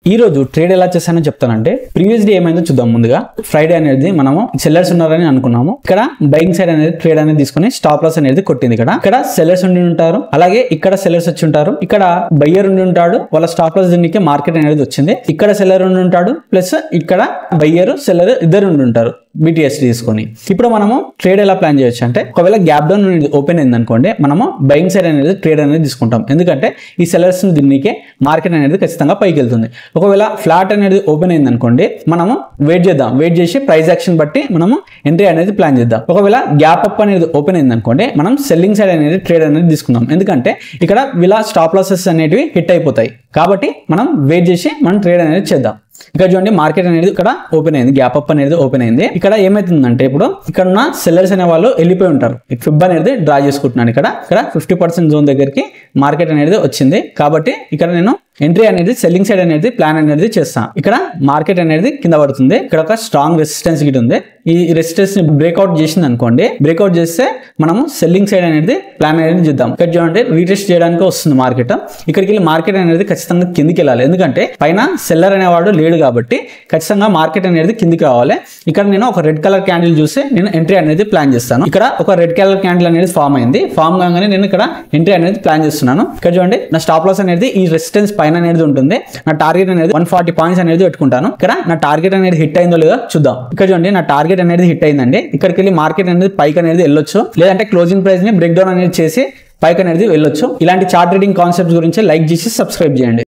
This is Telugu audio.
ఈ రోజు ట్రేడ్ ఎలా చేశానో చెప్తానంటే ప్రీవియస్ డే ఏమైందో చూద్దాం. ముందుగా ఫ్రైడే అనేది మనము సెల్లర్స్ ఉన్నారని అనుకున్నాము. ఇక్కడ బయింగ్ సైడ్ అనేది ట్రేడ్ అనేది తీసుకుని స్టాప్ లాస్ అనేది కొట్టింది. ఇక్కడ సెల్లర్స్ ఉండి ఉంటారు, అలాగే ఇక్కడ సెల్లర్స్ వచ్చి ఉంటారు, ఇక్కడ బయ్యర్ ఉండి ఉంటాడు, వాళ్ళ స్టాప్ లాస్ దీనికి మార్కెట్ అనేది వచ్చింది. ఇక్కడ సెల్లర్ ఉండి ఉంటాడు, ప్లస్ ఇక్కడ బయ్యర్ సెల్లర్ ఇద్దరు ఉండి ఉంటారు BTS తీసుకొని. ఇప్పుడు మనము ట్రేడ్ ఎలా ప్లాన్ చేయొచ్చు అంటే, ఒకవేళ గ్యాప్ డౌన్ అనేది ఓపెన్ అయింది అనుకోండి, మనము బయింగ్ సైడ్ అనేది ట్రేడ్ అనేది తీసుకుంటాం. ఎందుకంటే ఈ సెల్లర్స్ దీనికి మార్కెట్ అనేది ఖచ్చితంగా పైకి వెళ్తుంది. ఒకవేళ ఫ్లాట్ అనేది ఓపెన్ అయింది అనుకోండి, మనము వెయిట్ చేద్దాం. వెయిట్ చేసి ప్రైస్ యాక్షన్ బట్టి మనము ఎంట్రీ అనేది ప్లాన్ చేద్దాం. ఒకవేళ గ్యాప్ అప్ అనేది ఓపెన్ అయింది అనుకోండి, మనం సెల్లింగ్ సైడ్ అనేది ట్రేడ్ అనేది తీసుకుందాం. ఎందుకంటే ఇక్కడ వీళ్ళ స్టాప్ లాసెస్ అనేటివి హిట్ అయిపోతాయి. కాబట్టి మనం వెయిట్ చేసి మనం ట్రేడ్ అనేది చేద్దాం. ఇక్కడ చూడండి, మార్కెట్ అనేది ఇక్కడ ఓపెన్ అయింది, గ్యాప్ అప్ అనేది ఓపెన్ అయింది. ఇక్కడ ఏమైతుందంటే, ఇప్పుడు ఇక్కడ ఉన్న సెల్లర్స్ అనే వాళ్ళు వెళ్ళిపోయి ఉంటారు. ఫిబ్ అనేది డ్రా చేసుకుంటున్నాను. ఇక్కడ 50% జోన్ దగ్గరికి మార్కెట్ అనేది వచ్చింది. కాబట్టి ఇక్కడ నేను ఎంట్రీ అనేది సెల్లింగ్ సైడ్ అనేది ప్లాన్ అనేది చేస్తాను. ఇక్కడ మార్కెట్ అనేది కింద పడుతుంది. ఇక్కడ ఒక స్ట్రాంగ్ రెసిస్టెన్స్ గిట్ ఉంది. ఈ రెసిస్టెన్స్ ని బ్రేక్అవుట్ చేసింది అనుకోండి, బ్రేక్అవుట్ చేస్తే మనము సెల్లింగ్ సైడ్ అనేది ప్లాన్ అనేది చేద్దాం. ఇక్కడ చూడండి, రీటెస్ట్ చేయడానికి వస్తుంది మార్కెట్. ఇక్కడికి వెళ్ళి మార్కెట్ అనేది ఖచ్చితంగా కిందికి వెళ్ళాలి. ఎందుకంటే పైన సెల్లర్ అనేవాడు లేడు కాబట్టి ఖచ్చితంగా మార్కెట్ అనేది కిందికి రావాలి. ఇక్కడ నేను ఒక రెడ్ కలర్ క్యాండిల్ చూసి నేను ఎంట్రీ అనేది ప్లాన్ చేస్తాను. ఇక్కడ ఒక రెడ్ కలర్ క్యాండిల్ అనేది ఫామ్ అయింది. ఫామ్ కాగానే నేను ఇక్కడ ఎంట్రీ అనేది ప్లాన్ చేస్తున్నాను. ఇక్కడ చూడండి, నా స్టాప్ లాస్ అనేది ఈ రెసిస్టెన్స్ పైన అనేది ఉంటుంది. నా టార్గెట్ అనేది 140 పాయింట్స్ అనేది పెట్టుకుంటాను. ఇక్కడ నా టార్గెట్ అనేది హిట్ అయిందో లేదో చూద్దాం. ఇక్కడ చూడండి, నా టార్గెట్ అనేది హిట్ అయిందండి. ఇక్కడికి వెళ్ళి మార్కెట్ అనేది పైకి అనేది వెళ్ళొచ్చు, లేదంటే క్లోజింగ్ ప్రైస్ ని బ్రేక్ డౌన్ అనేది చేసి పైకి అనేది వెళ్ళొచ్చు. ఇలాంటి చార్ట్ ట్రేడింగ్ కాన్సెప్ట్స్ గురించి లైక్ చేసి సబ్స్క్రైబ్ చేయండి.